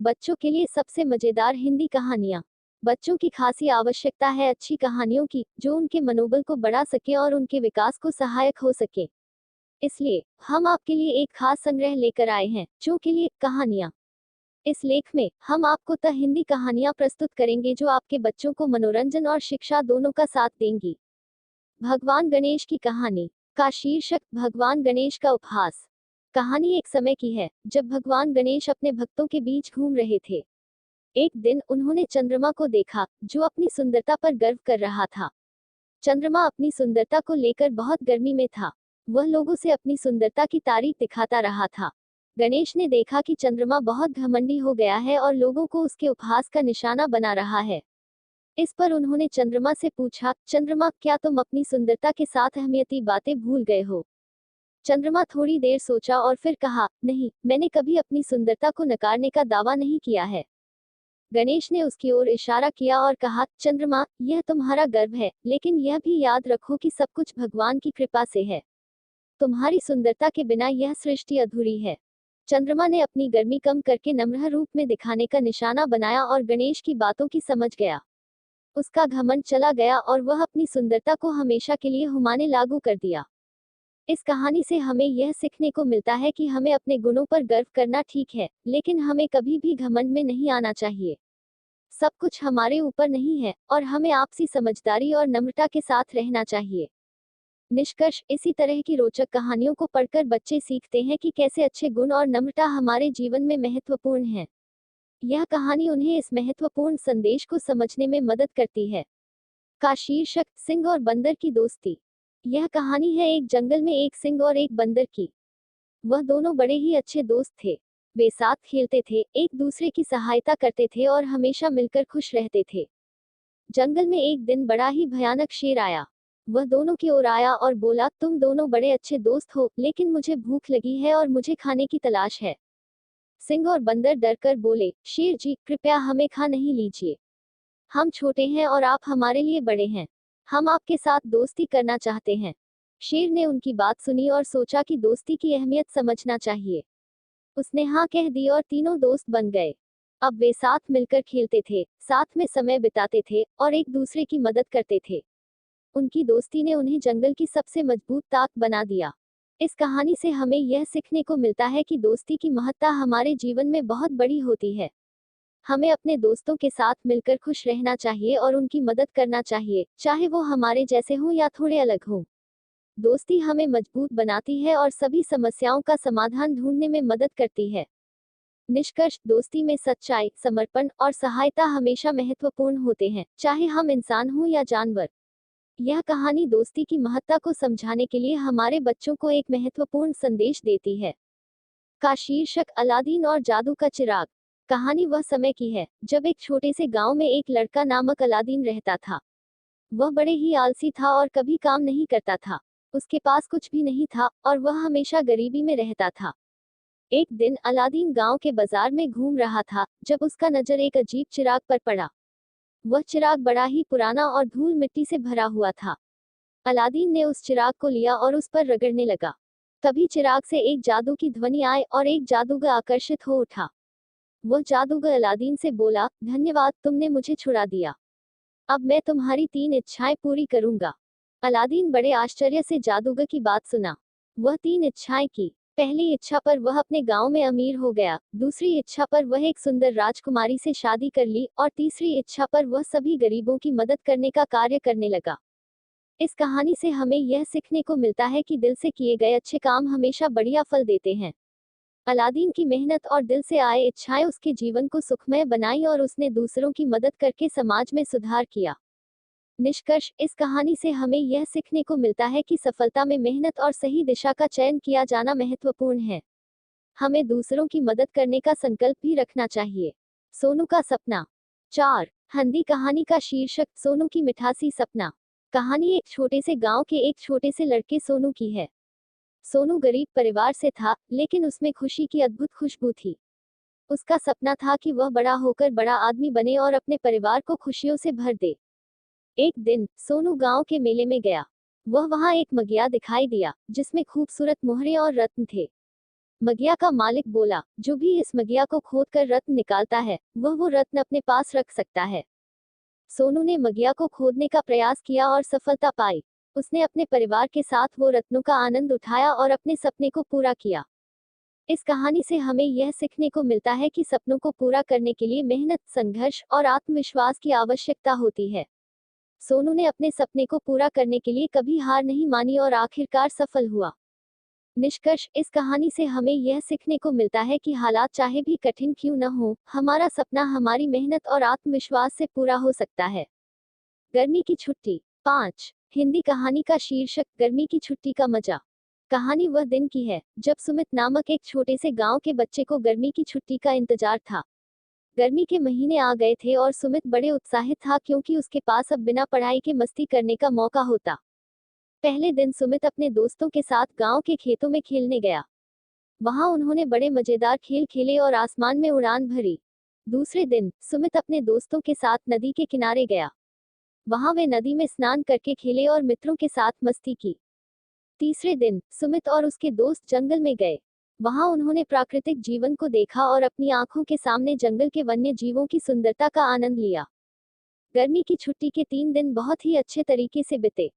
बच्चों के लिए सबसे मजेदार हिंदी कहानियाँ। बच्चों की खासी आवश्यकता है अच्छी कहानियों की, जो उनके मनोबल को बढ़ा सके और उनके विकास को सहायक हो सके। इसलिए हम आपके लिए एक खास संग्रह लेकर आए हैं, जो के लिए कहानियाँ। इस लेख में हम आपको हिंदी कहानियाँ प्रस्तुत करेंगे जो आपके बच्चों को मनोरंजन और शिक्षा दोनों का साथ देंगी। भगवान गणेश की कहानी का शीर्षक भगवान गणेश का उपहास। कहानी एक समय की है, जब भगवान गणेश अपने भक्तों के बीच घूम रहे थे। एक दिन उन्होंने चंद्रमा को देखा, जो अपनी सुंदरता पर गर्व कर रहा था। चंद्रमा अपनी सुंदरता को लेकर बहुत गर्मी में था। वह लोगों से अपनी सुंदरता की तारीफ दिखाता रहा था। गणेश ने देखा कि चंद्रमा बहुत घमंडी हो गया है और लोगों को उसके उपहास का निशाना बना रहा है। इस पर उन्होंने चंद्रमा से पूछा, चंद्रमा, क्या तुम अपनी सुंदरता के साथ अहमियती बातें भूल गए हो? चंद्रमा थोड़ी देर सोचा और फिर कहा, नहीं, मैंने कभी अपनी सुंदरता को नकारने का दावा नहीं किया है। गणेश ने उसकी ओर इशारा किया और कहा, चंद्रमा, यह तुम्हारा गर्व है, लेकिन यह भी याद रखो कि सब कुछ भगवान की कृपा से है। तुम्हारी सुंदरता के बिना यह सृष्टि अधूरी है। चंद्रमा ने अपनी गर्मी कम करके नम्र रूप में दिखाने का निशाना बनाया और गणेश की बातों की समझ गया। उसका घमंड चला गया और वह अपनी सुंदरता को हमेशा के लिए हुमाने लागू कर दिया। इस कहानी से हमें यह सीखने को मिलता है कि हमें अपने गुणों पर गर्व करना ठीक है, लेकिन हमें कभी भी घमंड में नहीं आना चाहिए। सब कुछ हमारे ऊपर नहीं है, और हमें आपसी समझदारी और नम्रता के साथ रहना चाहिए। निष्कर्ष, इसी तरह की रोचक कहानियों को पढ़कर बच्चे सीखते हैं कि कैसे अच्छे गुण और नम्रता हमारे जीवन में महत्वपूर्ण है। यह कहानी उन्हें इस महत्वपूर्ण संदेश को समझने में मदद करती है। का शीर्षक सिंह और बंदर की दोस्ती। यह कहानी है एक जंगल में एक सिंह और एक बंदर की। वह दोनों बड़े ही अच्छे दोस्त थे। वे साथ खेलते थे, एक दूसरे की सहायता करते थे और हमेशा मिलकर खुश रहते थे। जंगल में एक दिन बड़ा ही भयानक शेर आया। वह दोनों की ओर आया और बोला, तुम दोनों बड़े अच्छे दोस्त हो, लेकिन मुझे भूख लगी है और मुझे खाने की तलाश है। सिंह और बंदर डरकर बोले, शेर जी, कृपया हमें खा नहीं लीजिए। हम छोटे हैं और आप हमारे लिए बड़े हैं। हम आपके साथ दोस्ती करना चाहते हैं। शेर ने उनकी बात सुनी और सोचा कि दोस्ती की अहमियत समझना चाहिए। उसने हाँ कह दी और तीनों दोस्त बन गए। अब वे साथ मिलकर खेलते थे, साथ में समय बिताते थे और एक दूसरे की मदद करते थे। उनकी दोस्ती ने उन्हें जंगल की सबसे मजबूत ताक बना दिया। इस कहानी से हमें यह सीखने को मिलता है कि दोस्ती की महत्ता हमारे जीवन में बहुत बड़ी होती है। हमें अपने दोस्तों के साथ मिलकर खुश रहना चाहिए और उनकी मदद करना चाहिए, चाहे वो हमारे जैसे हों या थोड़े अलग हों। दोस्ती हमें मजबूत बनाती है और सभी समस्याओं का समाधान ढूंढने में मदद करती है। निष्कर्ष, दोस्ती में सच्चाई, समर्पण और सहायता हमेशा महत्वपूर्ण होते हैं, चाहे हम इंसान हों या जानवर। यह कहानी दोस्ती की महत्ता को समझाने के लिए हमारे बच्चों को एक महत्वपूर्ण संदेश देती है। का शीर्षक अलादीन और जादू का चिराग। कहानी वह समय की है, जब एक छोटे से गांव में एक लड़का नामक अलादीन रहता था। वह बड़े ही आलसी था और कभी काम नहीं करता था। उसके पास कुछ भी नहीं था और वह हमेशा गरीबी में रहता था। एक दिन अलादीन गांव के बाजार में घूम रहा था, जब उसका नजर एक अजीब चिराग पर पड़ा। वह चिराग बड़ा ही पुराना और धूल मिट्टी से भरा हुआ था। अलादीन ने उस चिराग को लिया और उस पर रगड़ने लगा। तभी चिराग से एक जादू की ध्वनि आई और एक जादूगर आकर्षित हो उठा। वह जादूगर अलादीन से बोला, धन्यवाद, तुमने मुझे छुड़ा दिया। अब मैं तुम्हारी 3 इच्छाएं पूरी करूंगा। अलादीन बड़े आश्चर्य से जादूगर की बात सुना। वह 3 इच्छाएं की। पहली इच्छा पर वह अपने गांव में अमीर हो गया, दूसरी इच्छा पर वह एक सुंदर राजकुमारी से शादी कर ली और तीसरी इच्छा पर वह सभी गरीबों की मदद करने का कार्य करने लगा। इस कहानी से हमें यह सीखने को मिलता है कि दिल से किए गए अच्छे काम हमेशा बढ़िया फल देते हैं। अलादीन की मेहनत और दिल से आए इच्छाएं उसके जीवन को सुखमय बनाई और उसने दूसरों की मदद करके समाज में सुधार किया। निष्कर्ष, इस कहानी से हमें यह सीखने को मिलता है कि सफलता में मेहनत और सही दिशा का चयन किया जाना महत्वपूर्ण है। हमें दूसरों की मदद करने का संकल्प भी रखना चाहिए। सोनू का सपना। 4 हिंदी कहानी का शीर्षक सोनू की मिठासी सपना। कहानी एक छोटे से गांव के एक छोटे से लड़के सोनू की है। सोनू गरीब परिवार से था, लेकिन उसमें खुशी की अद्भुत खुशबू थी। उसका सपना था कि वह बड़ा होकर बड़ा आदमी बने और अपने परिवार को खुशियों से भर दे। एक दिन सोनू गांव के मेले में गया। वह वहां एक मगिया दिखाई दिया, जिसमें खूबसूरत मोहरे और रत्न थे। मगिया का मालिक बोला, जो भी इस मगिया को खोद कर रत्न निकालता है, वह वो रत्न अपने पास रख सकता है। सोनू ने मगिया को खोदने का प्रयास किया और सफलता पाई। उसने अपने परिवार के साथ वो रत्नों का आनंद उठाया और अपने सपने को पूरा किया। इस कहानी से हमें यह सीखने को मिलता है कि सपनों को पूरा करने के लिए मेहनत, संघर्ष और आत्मविश्वास की आवश्यकता होती है। सोनू ने अपने सपने को पूरा करने के लिए कभी हार नहीं मानी और आखिरकार सफल हुआ। निष्कर्ष, इस कहानी से हमें यह सीखने को मिलता है कि हालात चाहे भी कठिन क्यों न हो, हमारा सपना हमारी मेहनत और आत्मविश्वास से पूरा हो सकता है। गर्मी की छुट्टी 5। हिंदी कहानी का शीर्षक गर्मी की छुट्टी का मजा। कहानी वह दिन की है जब सुमित नामक एक छोटे से गांव के बच्चे को गर्मी की छुट्टी का इंतजार था। गर्मी के महीने आ गए थे और सुमित बड़े उत्साहित था क्योंकि उसके पास अब बिना पढ़ाई के मस्ती करने का मौका होता। पहले दिन सुमित अपने दोस्तों के साथ गांव के खेतों में खेलने गया। वहां उन्होंने बड़े मजेदार खेल खेले और आसमान में उड़ान भरी। दूसरे दिन सुमित अपने दोस्तों के साथ नदी के किनारे गया। वहां वे नदी में स्नान करके खेले और मित्रों के साथ मस्ती की। तीसरे दिन सुमित और उसके दोस्त जंगल में गए। वहां उन्होंने प्राकृतिक जीवन को देखा और अपनी आंखों के सामने जंगल के वन्य जीवों की सुंदरता का आनंद लिया। गर्मी की छुट्टी के 3 दिन बहुत ही अच्छे तरीके से बीते।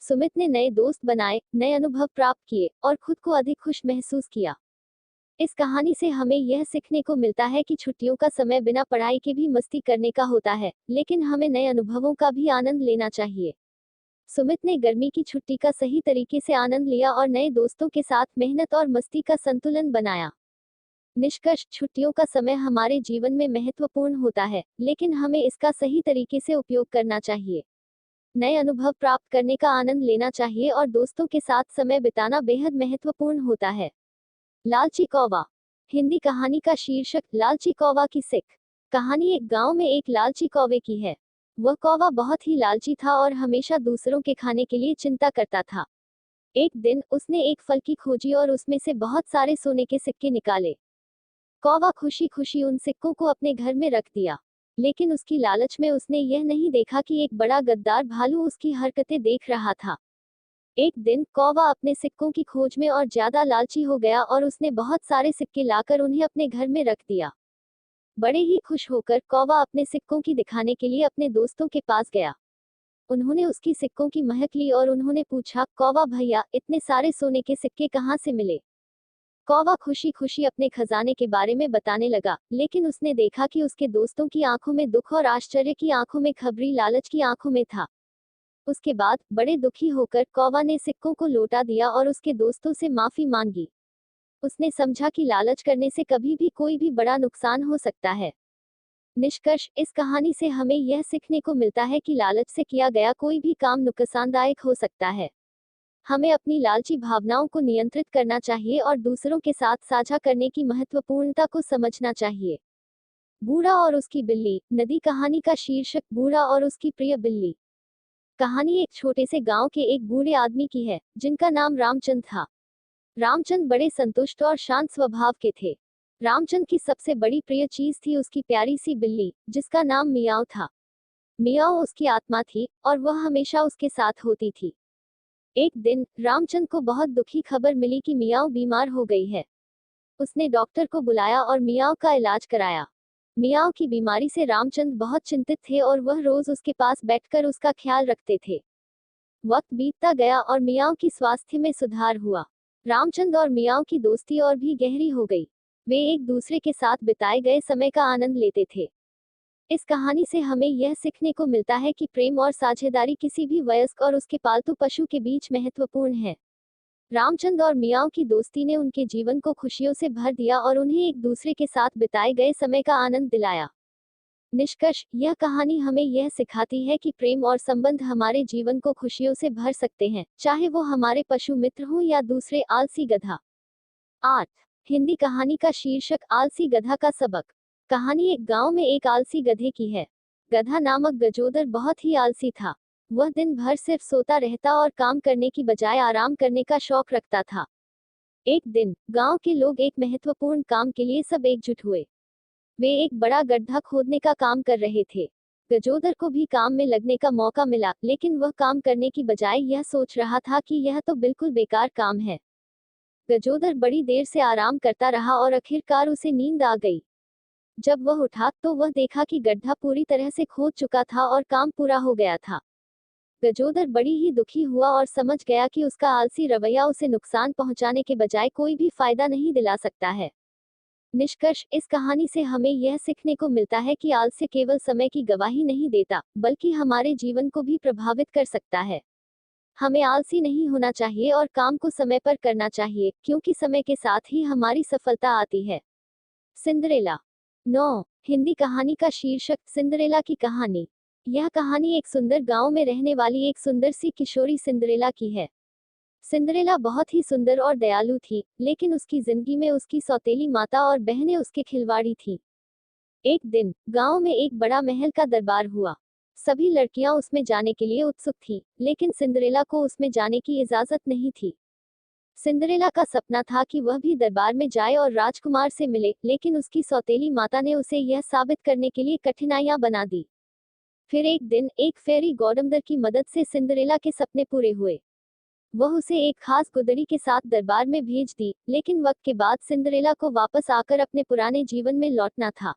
सुमित ने नए दोस्त बनाए, नए अनुभव प्राप्त किए और खुद को अधिक खुश महसूस किया। इस कहानी से हमें यह सीखने को मिलता है कि छुट्टियों का समय बिना पढ़ाई के भी मस्ती करने का होता है, लेकिन हमें नए अनुभवों का भी आनंद लेना चाहिए। सुमित ने गर्मी की छुट्टी का सही तरीके से आनंद लिया और नए दोस्तों के साथ मेहनत और मस्ती का संतुलन बनाया। निष्कर्ष, छुट्टियों का समय हमारे जीवन में महत्वपूर्ण होता है, लेकिन हमें इसका सही तरीके से उपयोग करना चाहिए। नए अनुभव प्राप्त करने का आनंद लेना चाहिए और दोस्तों के साथ समय बिताना बेहद महत्वपूर्ण होता है। लालची कौवा। हिंदी कहानी का शीर्षक लालची कौवा की सीख। कहानी एक गांव में एक लालची कौवे की है। वह कौवा बहुत ही लालची था और हमेशा दूसरों के खाने के लिए चिंता करता था। एक दिन उसने एक फल की खोजी और उसमें से बहुत सारे सोने के सिक्के निकाले। कौवा खुशी खुशी उन सिक्कों को अपने घर में रख दिया। लेकिन उसकी लालच में उसने यह नहीं देखा कि एक बड़ा गद्दार भालू उसकी हरकतें देख रहा था। एक दिन कौवा अपने सिक्कों की खोज में और ज्यादा लालची हो गया और उसने बहुत सारे सिक्के लाकर उन्हें अपने घर में रख दिया। बड़े ही खुश होकर कौवा अपने सिक्कों की दिखाने के लिए अपने दोस्तों के पास गया। उन्होंने उसकी सिक्कों की महक ली और उन्होंने पूछा, कौवा भैया, इतने सारे सोने के सिक्के कहाँ से मिले? कौवा खुशी खुशी अपने खजाने के बारे में बताने लगा, लेकिन उसने देखा कि उसके दोस्तों की आंखों में दुख और आश्चर्य की आंखों में खबरी लालच की आंखों में था। उसके बाद बड़े दुखी होकर कौवा ने सिक्कों को लौटा दिया और उसके दोस्तों से माफी मांगी। उसने समझा कि लालच करने से कभी भी कोई भी बड़ा नुकसान हो सकता है। निष्कर्ष, इस कहानी से हमें यह सीखने को मिलता है कि लालच से किया गया कोई भी काम नुकसानदायक हो सकता है। हमें अपनी लालची भावनाओं को नियंत्रित करना चाहिए और दूसरों के साथ साझा करने की महत्वपूर्णता को समझना चाहिए। बूढ़ा और उसकी बिल्ली। नदी कहानी का शीर्षक बूढ़ा और उसकी प्रिय बिल्ली। कहानी एक छोटे से गांव के एक बूढ़े आदमी की है, जिनका नाम रामचंद था। रामचंद बड़े संतुष्ट और शांत स्वभाव के थे। रामचंद की सबसे बड़ी प्रिय चीज थी उसकी प्यारी सी बिल्ली, जिसका नाम मियाओ था। मियाओ उसकी आत्मा थी और वह हमेशा उसके साथ होती थी। एक दिन रामचंद को बहुत दुखी खबर मिली कि मियाओ बीमार हो गई है। उसने डॉक्टर को बुलाया और मियाओ का इलाज कराया। मियाओ की बीमारी से रामचंद बहुत चिंतित थे और वह रोज उसके पास बैठकर उसका ख्याल रखते थे। वक्त बीतता गया और मियाओ की स्वास्थ्य में सुधार हुआ। रामचंद और मियाओ की दोस्ती और भी गहरी हो गई। वे एक दूसरे के साथ बिताए गए समय का आनंद लेते थे। इस कहानी से हमें यह सीखने को मिलता है कि प्रेम और साझेदारी किसी भी वयस्क और उसके पालतू पशु के बीच महत्वपूर्ण है। रामचंद और मियाओ की दोस्ती ने उनके जीवन को खुशियों से भर दिया और उन्हें एक दूसरे के साथ बिताए गए समय का आनंद दिलाया। निष्कर्ष, यह कहानी हमें यह सिखाती है कि प्रेम और संबंध हमारे जीवन को खुशियों से भर सकते हैं, चाहे वो हमारे पशु मित्र हों या दूसरे आलसी गधा। 8। हिंदी कहानी का शीर्षक आलसी गधा का सबक। कहानी एक गांव में एक आलसी गधे की है। गधा नामक गजोदर बहुत ही आलसी था। वह दिन भर सिर्फ सोता रहता और काम करने की बजाय आराम करने का शौक रखता था। एक दिन गांव के लोग एक महत्वपूर्ण काम के लिए सब एकजुट हुए। वे एक बड़ा गड्ढा खोदने का काम कर रहे थे। गजोदर को भी काम में लगने का मौका मिला, लेकिन वह काम करने की बजाय यह सोच रहा था कि यह तो बिल्कुल बेकार काम है। गजोदर बड़ी देर से आराम करता रहा और आखिरकार उसे नींद आ गई। जब वह उठा तो वह देखा कि गड्ढा पूरी तरह से खोद चुका था और काम पूरा हो गया था। गजोदर बड़ी ही दुखी हुआ और समझ गया कि उसका आलसी रवैया उसे नुकसान पहुंचाने के बजाय कोई भी फायदा नहीं दिला सकता है। निष्कर्ष, इस कहानी से हमें यह सीखने को मिलता है कि आलस्य केवल समय की गवाही नहीं देता, बल्कि हमारे जीवन को भी प्रभावित कर सकता है। हमें आलसी नहीं होना चाहिए और काम को समय पर करना चाहिए, क्योंकि समय के साथ ही हमारी सफलता आती है। सिंड्रेला 9। हिंदी कहानी का शीर्षक सिंड्रेला की कहानी। यह कहानी एक सुंदर गांव में रहने वाली एक सुंदर सी किशोरी सिंड्रेला की है। सिंड्रेला बहुत ही सुंदर और दयालु थी, लेकिन उसकी जिंदगी में उसकी सौतेली माता और बहनें उसके खिलवाड़ी थी। एक दिन गांव में एक बड़ा महल का दरबार हुआ। सभी लड़कियां उसमें जाने के लिए उत्सुक थीं, लेकिन सिंड्रेला को उसमें जाने की इजाजत नहीं थी। सिंड्रेला का सपना था कि वह भी दरबार में जाए और राजकुमार से मिले, लेकिन उसकी सौतेली माता ने उसे यह साबित करने के लिए कठिनाइयां बना दी। फिर एक दिन एक फेरी गौडमदर की मदद से सिंड्रेला के सपने पूरे हुए। वह उसे एक खास गुदड़ी के साथ दरबार में भेज दी, लेकिन वक्त के बाद सिंड्रेला को वापस आकर अपने पुराने जीवन में लौटना था।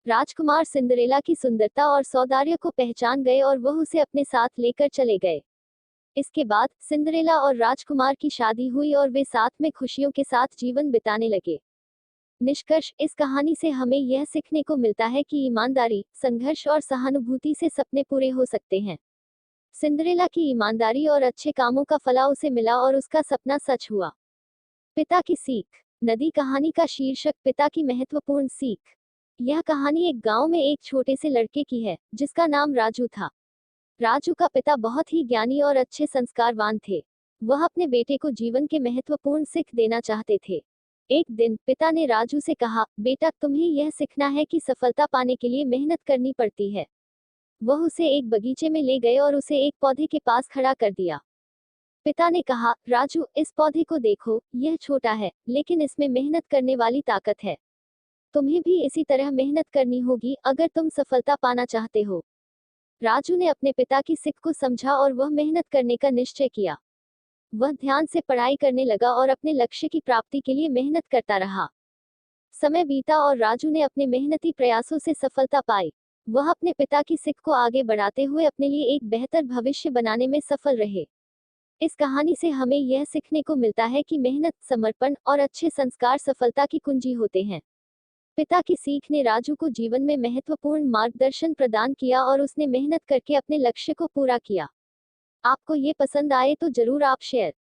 राजकुमार सिंड्रेला की सुंदरता और सौंदर्य को पहचान गए और वह उसे अपने साथ लेकर चले गए। इसके बाद सिंड्रेला और राजकुमार की शादी हुई और वे साथ में खुशियों के साथ जीवन बिताने लगे। निष्कर्ष, इस कहानी से हमें यह सीखने को मिलता है कि ईमानदारी, संघर्ष और सहानुभूति से सपने पूरे हो सकते हैं। सिंड्रेला की ईमानदारी और अच्छे कामों का फल उसे मिला और उसका सपना सच हुआ। पिता की सीख। नदी कहानी का शीर्षक पिता की महत्वपूर्ण सीख। यह कहानी एक गांव में एक छोटे से लड़के की है, जिसका नाम राजू था। राजू का पिता बहुत ही ज्ञानी और अच्छे संस्कारवान थे। वह अपने बेटे को जीवन के महत्वपूर्ण सीख देना चाहते थे। एक दिन पिता ने राजू से कहा, बेटा, तुम्हें यह सीखना है कि सफलता पाने के लिए मेहनत करनी पड़ती है। वह उसे एक बगीचे में ले गए और उसे एक पौधे के पास खड़ा कर दिया। पिता ने कहा, राजू, इस पौधे को देखो, यह छोटा है, लेकिन इसमें मेहनत करने वाली ताकत है। तुम्हें भी इसी तरह मेहनत करनी होगी अगर तुम सफलता पाना चाहते हो। राजू ने अपने पिता की सीख को समझा और वह मेहनत करने का निश्चय किया। वह ध्यान से पढ़ाई करने लगा और अपने लक्ष्य की प्राप्ति के लिए मेहनत करता रहा। समय बीता और राजू ने अपने मेहनती प्रयासों से सफलता पाई। वह अपने पिता की सीख को आगे बढ़ाते हुए अपने लिए एक बेहतर भविष्य बनाने में सफल रहे। इस कहानी से हमें यह सीखने को मिलता है कि मेहनत, समर्पण और अच्छे संस्कार सफलता की कुंजी होते हैं। पिता की सीख ने राजू को जीवन में महत्वपूर्ण मार्गदर्शन प्रदान किया और उसने मेहनत करके अपने लक्ष्य को पूरा किया। आपको ये पसंद आए तो जरूर आप शेयर